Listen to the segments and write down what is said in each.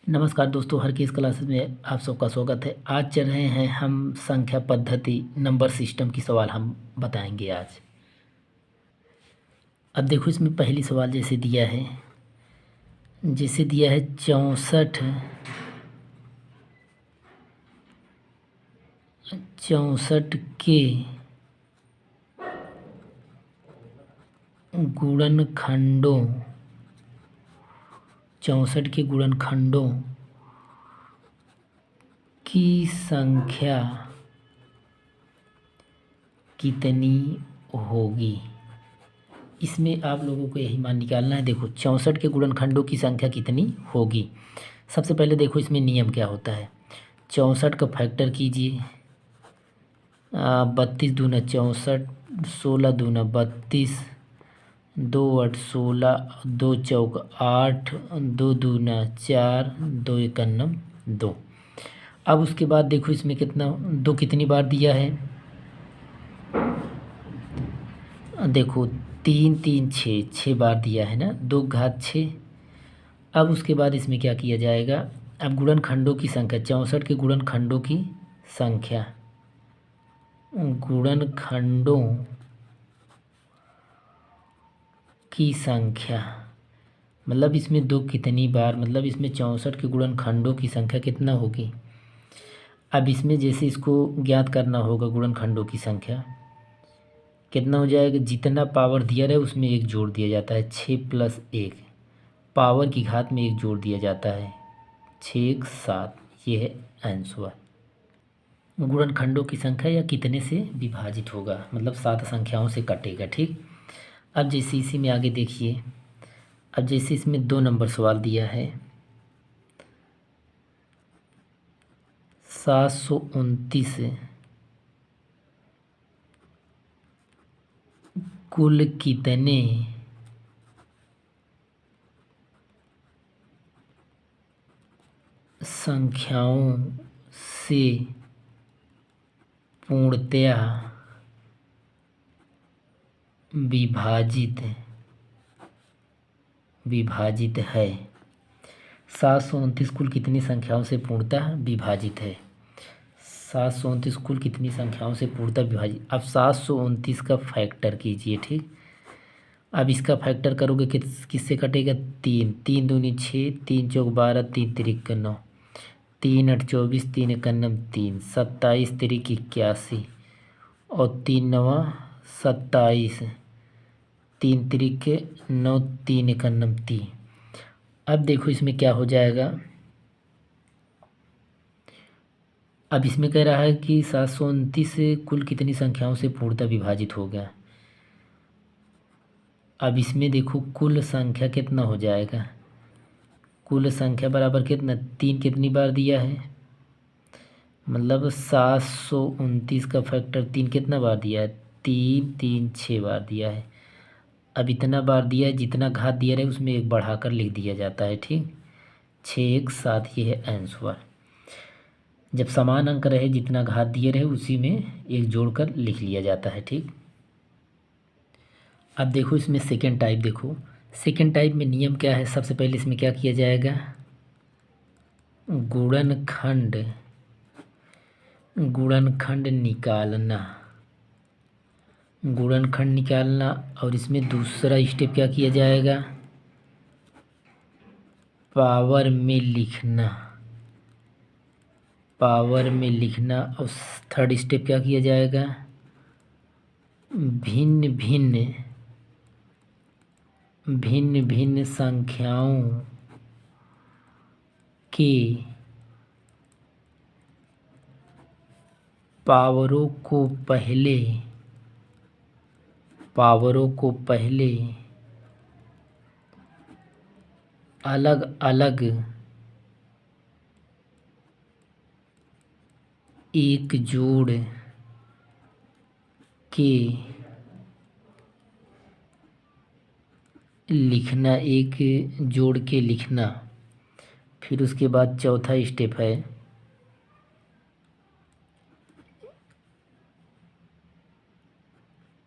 नमस्कार दोस्तों, हर case classes में आप सबका स्वागत है। आज चल रहे हैं हम संख्या पद्धति नंबर सिस्टम की सवाल हम बताएंगे आज। अब देखो, इसमें पहली सवाल जैसे दिया है 64 के गुणनखंडों 64 के गुणनखंडों की संख्या कितनी होगी। इसमें आप लोगों को यही मान निकालना है। देखो, 64 के गुणनखंडों की संख्या कितनी होगी। सबसे पहले देखो इसमें नियम क्या होता है। 64 का फैक्टर कीजिए, 32 दूना 64, 16 दूना 32, 2 8 16, 2 चौक 8, 2 दूना 4, 2 इक्यानम 2। अब उसके बाद देखो इसमें कितना दो कितनी बार दिया है। देखो 3 3 6 बार दिया है ना, 2 घात 6। अब उसके बाद इसमें क्या किया जाएगा। अब गुणनखंडों की संख्या 64 के गुणनखंडों की संख्या गुणनखंडों की संख्या मतलब इसमें दो कितनी बार, मतलब इसमें 64 के गुणनखंडों की संख्या कितना होगी। अब इसमें जैसे इसको ज्ञात करना होगा, गुणनखंडों की संख्या कितना हो जाएगा। जितना पावर दिया रहे उसमें एक जोड़ दिया जाता है, 6 + 1, पावर की घात में एक जोड़ दिया जाता है, 6 7। ये है आंसर। गुणनखंडों की संख्या या कितने से विभाजित होगा, मतलब 7 संख्याओं से कटेगा। ठीक। अब जैसे इसी में आगे देखिए, अब जैसे इसमें 2 नंबर सवाल दिया है, 729 कुल कितने संख्याओं से पूर्णतया विभाजित है। 729 कुल कितनी संख्याओं से पूर्णतः विभाजित है। 729 कुल कितनी संख्याओं से पूर्णतः विभाजित। अब 729 का फैक्टर कीजिए। ठीक। अब इसका फैक्टर करोगे किससे कटेगा। 3 3 दूनी 6, 3 चौक 12, 3 तिरिक 9, 3 8 24, 3 इक्यानम 3, 27 तिरिक 81 और 3 9 27, 3 तिरिक 9, 3 इक्यानम 3। अब देखो इसमें क्या हो जाएगा। अब इसमें कह रहा है कि 729 कुल कितनी संख्याओं से पूर्णतः विभाजित हो गया। अब इसमें देखो कुल संख्या कितना हो जाएगा। कुल संख्या बराबर कितना, 3 कितनी बार दिया है, मतलब 729 का फैक्टर 3 कितना बार दिया है, 3 3 6 बार दिया है। अब इतना बार दिया है, जितना घात दिया रहे उसमें एक बढ़ाकर लिख दिया जाता है। ठीक। 6 1 7, ये है आंसर। जब समान अंक रहे, जितना घात दिए रहे उसी में एक जोड़कर लिख लिया जाता है। ठीक। अब देखो इसमें सेकेंड टाइप, देखो सेकेंड टाइप में नियम क्या है। सबसे पहले इसमें क्या किया जाएगा, गुणनखंड निकालना। और इसमें दूसरा स्टेप क्या किया जाएगा, पावर में लिखना। और थर्ड स्टेप क्या किया जाएगा, भिन्न भिन्न संख्याओं के पावरों को पहले अलग अलग एक जोड़ के लिखना। फिर उसके बाद चौथा स्टेप है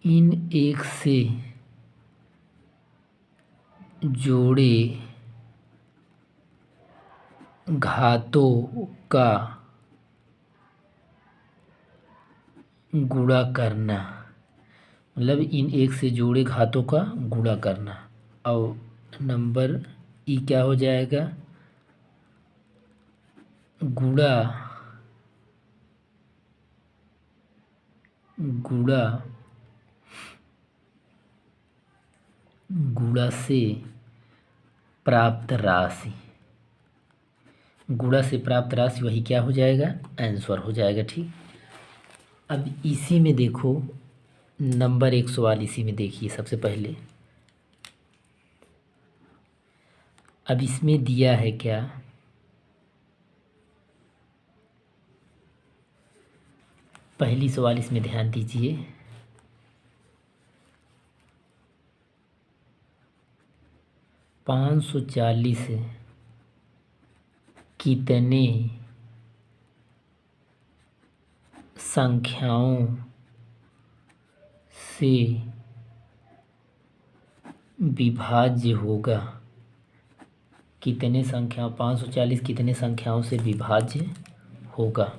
इन एक से जोड़े घातों का गुणा करना, मतलब इन एक से जोड़े घातों का गुणा करना। और नंबर ई क्या हो जाएगा, गुणा गुणा गुणा से प्राप्त राशि, गुणा से प्राप्त राशि वही क्या हो जाएगा, आंसर हो जाएगा। ठीक, अब इसी में देखो नंबर एक सवाल, इसी में देखिए सबसे पहले। अब इसमें दिया है क्या, पहली सवाल इसमें ध्यान दीजिए। 540 कितने संख्याओं से विभाज्य होगा, कितने संख्या 540 कितने संख्याओं से विभाज्य होगा।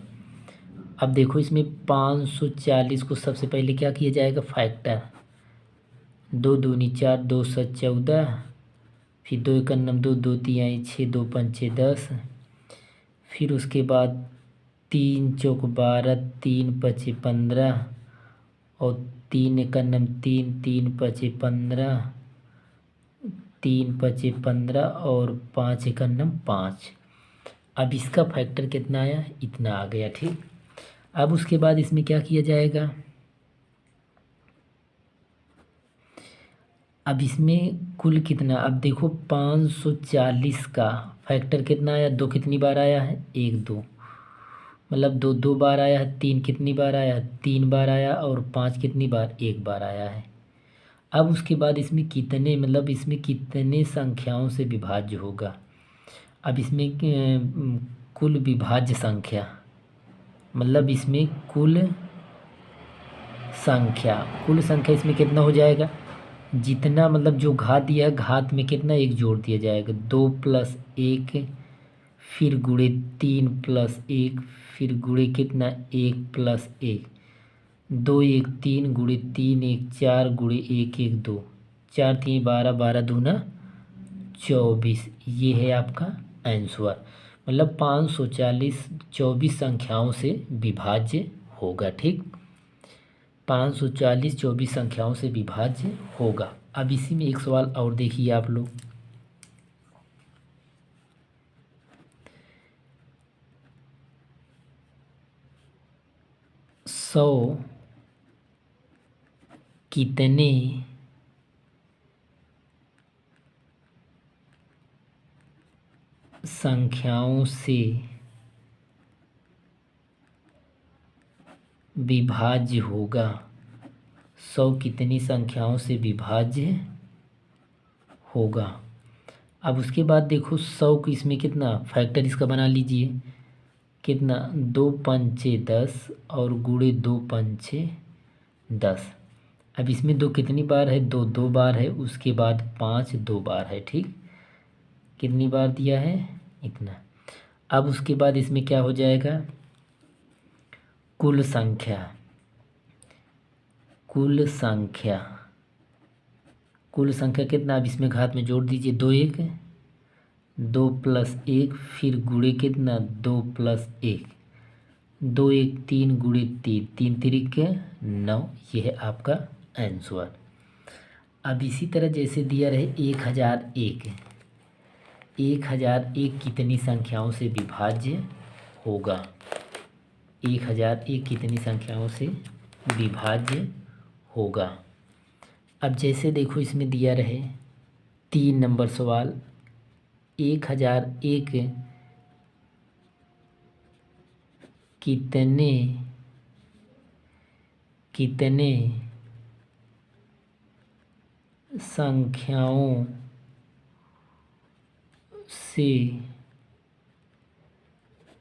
अब देखो इसमें 540 को सबसे पहले क्या किया जाएगा, फैक्टर, 2 दूनी 4, 2 7 14, फिर 2 एक नम 2, 2 तिहाई 6, 2 पंचे 10, फिर उसके बाद 3 चौक 12, 3 पचे 15 और 3 एक नम 3, 3 पचे 15, 3 पचे 15 और 5 एक नम 5। अब इसका फैक्टर कितना आया, इतना आ गया। ठीक, अब उसके बाद इसमें क्या किया जाएगा, अब इसमें कुल कितना, अब देखो 540 का फैक्टर कितना आया, 2 कितनी बार आया है, 1 2, मतलब 2 2 बार आया है, 3 कितनी बार आया है, 3 बार आया, और 5 कितनी बार, 1 बार आया है। अब उसके बाद इसमें कितने, मतलब इसमें कितने संख्याओं से विभाज्य होगा। अब इसमें कुल विभाज्य संख्या, मतलब इसमें कुल संख्या इसमें कितना हो जाएगा, जितना मतलब जो घात दिया है घात में कितना एक जोड़ दिया जाएगा, 2 + 1 फिर गुणे 3 + 1 फिर गुणे कितना 1 + 1, 2 1 3 गुणे 3 1 4 गुणे 1 1 2, 4 3 12, 12 दूना 24, ये है आपका आंसर। मतलब 540 24 संख्याओं से विभाज्य होगा। ठीक, 540 24 संख्याओं से विभाज्य होगा। अब इसी में एक सवाल और देखिए आप लोग, सौ कितने संख्याओं से विभाज्य होगा, 100 कितनी संख्याओं से विभाज्य होगा। अब उसके बाद देखो 100 को इसमें कितना फैक्टर इसका बना लीजिए, कितना 2 पंचे 10 और गुणे 2 पंचे 10। अब इसमें 2 कितनी बार है, 2 2 बार है, उसके बाद 5 2 बार है। ठीक, कितनी बार दिया है, इतना। अब उसके बाद इसमें क्या हो जाएगा, कुल संख्या, कुल संख्या कितना, अब इसमें घात में जोड़ दीजिए, 2 1 2 + 1 फिर गुणे कितना 2 + 1, 2 1 3 गुणे 3 3 3 9, ये है आपका आंसर। अब इसी तरह जैसे दिया रहे 1001, 1001 कितनी संख्याओं से विभाज्य होगा, 1001 कितनी संख्याओं से विभाज्य होगा। अब जैसे देखो इसमें दिया रहे 3 नंबर सवाल, 1001 कितने संख्याओं से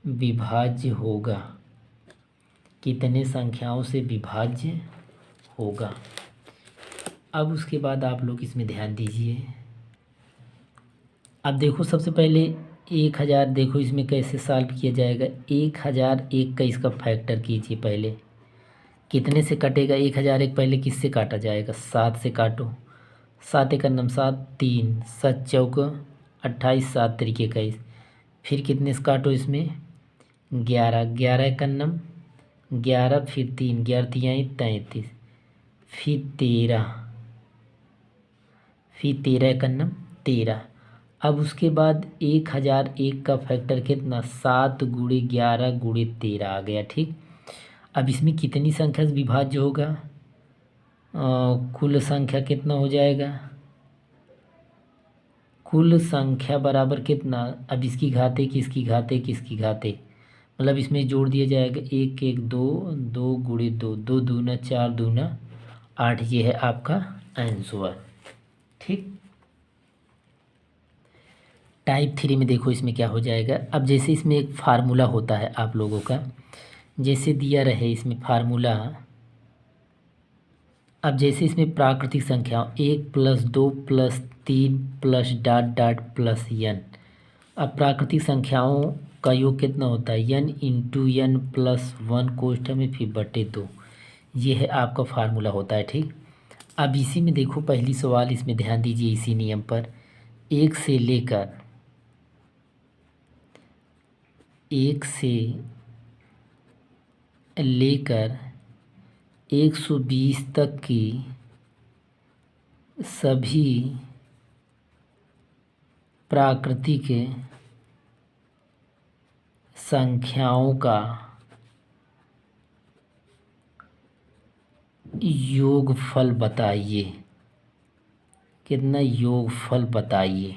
विभाज्य होगा, कितने संख्याओं से विभाज्य होगा। अब उसके बाद आप लोग इसमें ध्यान दीजिए। अब देखो सबसे पहले 1000 देखो इसमें कैसे सॉल्व किया जाएगा। 1001 का इसका फैक्टर कीजिए पहले। कितने से कटेगा 1001? पहले किससे काटा जाएगा? 7 से काटो। 7 एक नम 7, 3 7 चौक 28, 7 तरीके 21। फिर कितने से काटो इसमें? 11, 11 एक नम 11, फिर 3 11 तियाई 33, फिर 13, फिर 13 एक नम 13। अब उसके बाद 1001 का फैक्टर कितना? 7 गुणे 11 गुणे 13 आ गया। ठीक, अब इसमें कितनी संख्या से विभाज्य होगा? कुल संख्या कितना हो जाएगा? कुल संख्या बराबर कितना? अब इसकी घाते किसकी घाते किसकी घाते, मतलब इसमें जोड़ दिया जाएगा। 1 1 2, 2 गुणे 2, 2 दूना 4 दूना 8, ये है आपका आंसर। ठीक, टाइप 3 में देखो इसमें क्या हो जाएगा। अब जैसे इसमें एक फार्मूला होता है आप लोगों का, जैसे दिया रहे इसमें फार्मूला। अब जैसे इसमें प्राकृतिक संख्या 1 + 2 + 3 + डॉट डॉट प्लस n। अब प्राकृतिक संख्याओं का योग कितना होता है? n इंटू n प्लस 1 कोष्ठक में फिर बटे 2, ये है आपका फार्मूला होता है। ठीक, अब इसी में देखो पहली सवाल, इसमें ध्यान दीजिए इसी नियम पर। 1 से लेकर 120 तक की सभी प्राकृतिक संख्याओं का योगफल बताइए। कितना योगफल बताइए?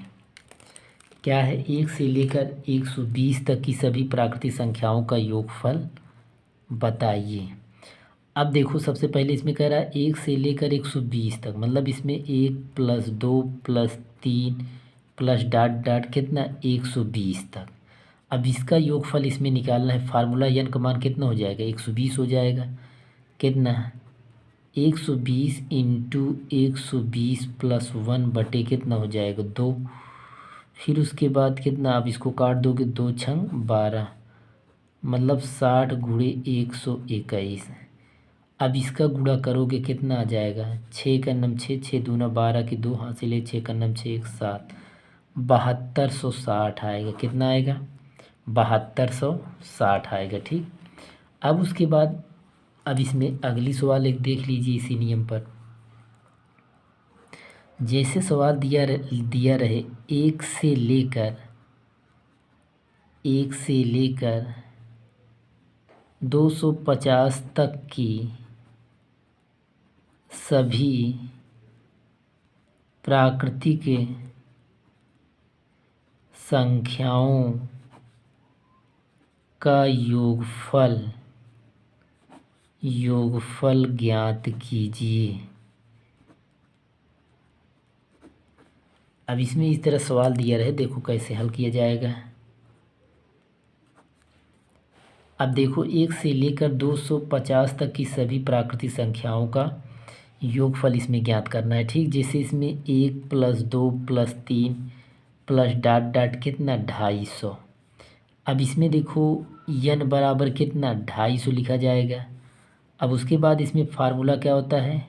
क्या है? 1 से लेकर 120 तक की सभी प्राकृतिक संख्याओं का योगफल बताइए। अब देखो सबसे पहले इसमें कह रहा है 1 से लेकर 120 तक, मतलब इसमें 1 + 2 + 3 + डॉट डॉट कितना? 120 तक। अब इसका योगफल इसमें निकालना है। फार्मूला n का मान कितना हो जाएगा? 120 हो जाएगा। कितना? 120 इंटू 120 + 1 बटे कितना हो जाएगा? 2। फिर उसके बाद कितना? आप इसको काट दोगे, 2 छंग 12, मतलब 60 गुणे 121। अब इसका गुणा करोगे कितना आ जाएगा? 6 का नम 6, 6 दूना 12 की 2 हासिल है, 6 का नम 6 1 7, 7260 आएगा। कितना आएगा? 7260 आएगा। ठीक, अब उसके बाद अब इसमें अगली सवाल एक देख लीजिए इसी नियम पर। जैसे सवाल दिया रहे 1 से लेकर 250 तक की सभी प्राकृतिक संख्याओं का योगफल ज्ञात कीजिए। अब इसमें इस तरह सवाल दिया रहे, देखो कैसे हल किया जाएगा। अब देखो 1 से लेकर 250 तक की सभी प्राकृतिक संख्याओं का योगफल इसमें ज्ञात करना है। ठीक, जैसे इसमें 1 + 2 + 3 + डॉट डॉट कितना? 250। अब इसमें देखो n बराबर कितना? 250 लिखा जाएगा। अब उसके बाद इसमें फार्मूला क्या होता है?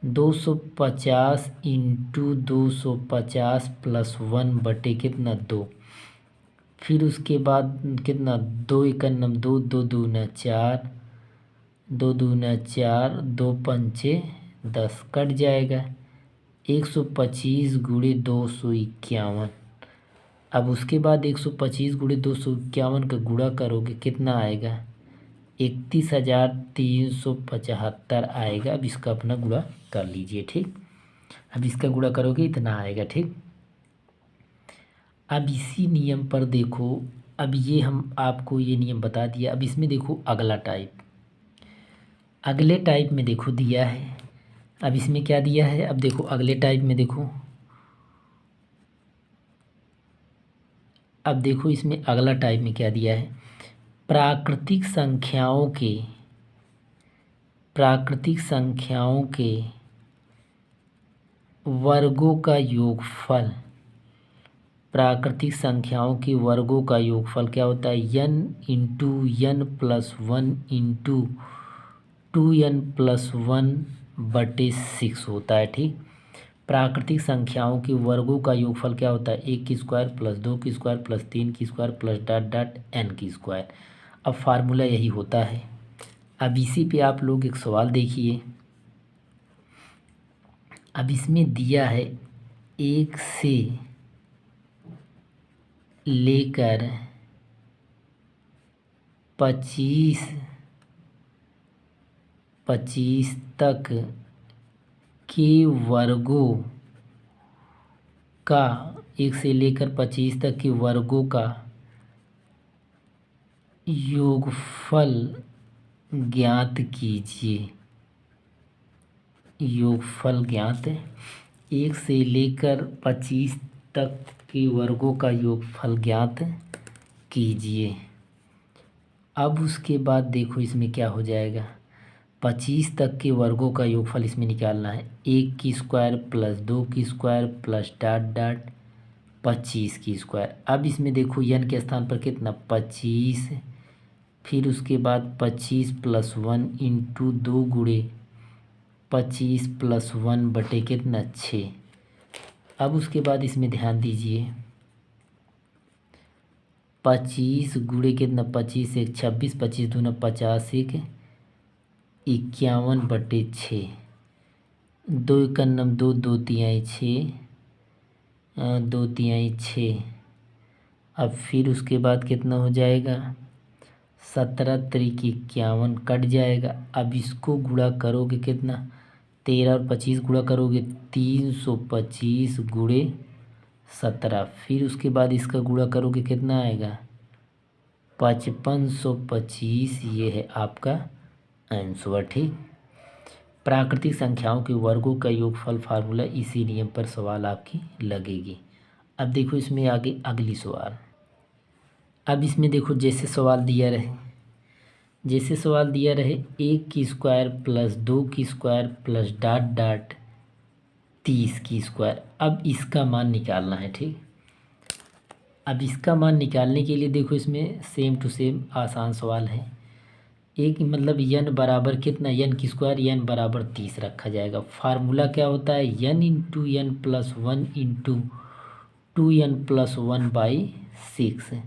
250 इंटू 250 + 1 बटे कितना? 2। फिर उसके बाद कितना? 2 एक नम 2, 2 दूना 4, 2 दूना 4, 2 पंचे 10, कट जाएगा। 125 गुणे 251। अब उसके बाद 125 गुणे 251 का गुणा करोगे कितना आएगा? 31,375 आएगा। अब इसका अपना गुणा कर लीजिए। ठीक, अब इसका गुणा करोगे इतना आएगा। ठीक, अब इसी नियम पर देखो, अब ये हम आपको ये नियम बता दिया। अब इसमें देखो अगला टाइप, अगले टाइप में देखो दिया है। अब इसमें क्या दिया है? अब देखो अगले टाइप में देखो, अब देखो इसमें अगला टाइप में क्या दिया है? प्राकृतिक संख्याओं के वर्गों का योगफल प्राकृतिक संख्याओं के वर्गों का योगफल क्या होता है, n into n plus 1 into 2n+1/6 होता है। ठीक, प्राकृतिक संख्याओं के वर्गों का योगफल क्या होता है, 1 की स्क्वायर प्लस 2 की स्क्वायर प्लस 3 की square plus dot dot n की स्क्वायर। अब फार्मूला यही होता है। अब इसी पे आप लोग एक सवाल देखिए। अब इसमें दिया है 1 से लेकर 25 तक के वर्गों का 1 से लेकर 25 तक के वर्गों का योगफल ज्ञात कीजिए। योगफल ज्ञात, 1 से लेकर 25 तक के वर्गों का योगफल ज्ञात कीजिए। अब उसके बाद देखो इसमें क्या हो जाएगा, 25 तक के वर्गों का योगफल इसमें निकालना है। 1 की स्क्वायर प्लस 2 की स्क्वायर प्लस डॉट डॉट 25 की स्क्वायर। अब इसमें देखो n के स्थान पर कितना 25, फिर उसके बाद 25 + 1 इंटू 2 गुणे 25 + 1 बटे कितना 6। अब उसके बाद इसमें ध्यान दीजिए, 25 गुणे कितना 25 एक 26, 25 दूना 50, 1 51/6, 2 × 2 2 तिहाई 6, 2 तिहाई 6। अब फिर उसके बाद कितना हो जाएगा 17 × 3 = 51 कट जाएगा। अब इसको गुणा करोगे कितना 13 और 25 गुणा करोगे 325 गुणे 17, फिर उसके बाद इसका गुणा करोगे कितना आएगा 5525। ये है आपका आंसर। ठीक, प्राकृतिक संख्याओं के वर्गों का योगफल फार्मूला, इसी नियम पर सवाल आपकी लगेगी। अब देखो इसमें आगे अगली सवाल। अब इसमें देखो जैसे सवाल दिया रहे 1 की स्क्वायर प्लस 2 की स्क्वायर प्लस डॉट डॉट 30 की स्क्वायर। अब इसका मान निकालना है। ठीक, अब इसका मान निकालने के लिए देखो इसमें सेम टू सेम आसान सवाल है। एक मतलब n बराबर कितना, n की स्क्वायर n बराबर 30 रखा जाएगा। फार्मूला क्या होता है, n into n plus 1 into 2n+1/6।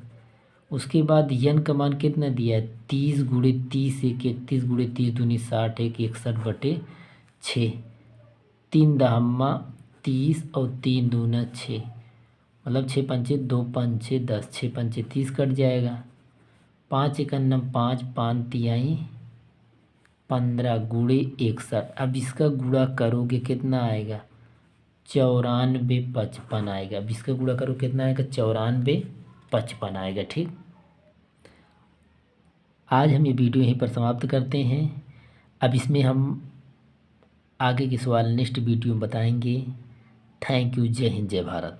उसके बाद n का मान कितना दिया है 30 गुणे 30 एक 31 गुणे 30 दूनी 60 एक 61/6, 3 दहम्मा 30 और 3 दूना 6, मतलब 6 पंचे 2 पंचे 10, 6 पंचे 30 कट जाएगा। 5 × 9 5, 5 तिहाई 15 गुणे 61। अब इसका गुणा करोगे कितना आएगा 9455 आएगा। अब इसका गुणा करो कितना आएगा 9455 आएगा। ठीक, आज हम ये वीडियो यहीं पर समाप्त करते हैं। अब इसमें हम आगे के सवाल नेक्स्ट वीडियो में बताएंगे। Thank you. जय हिंद, जय भारत।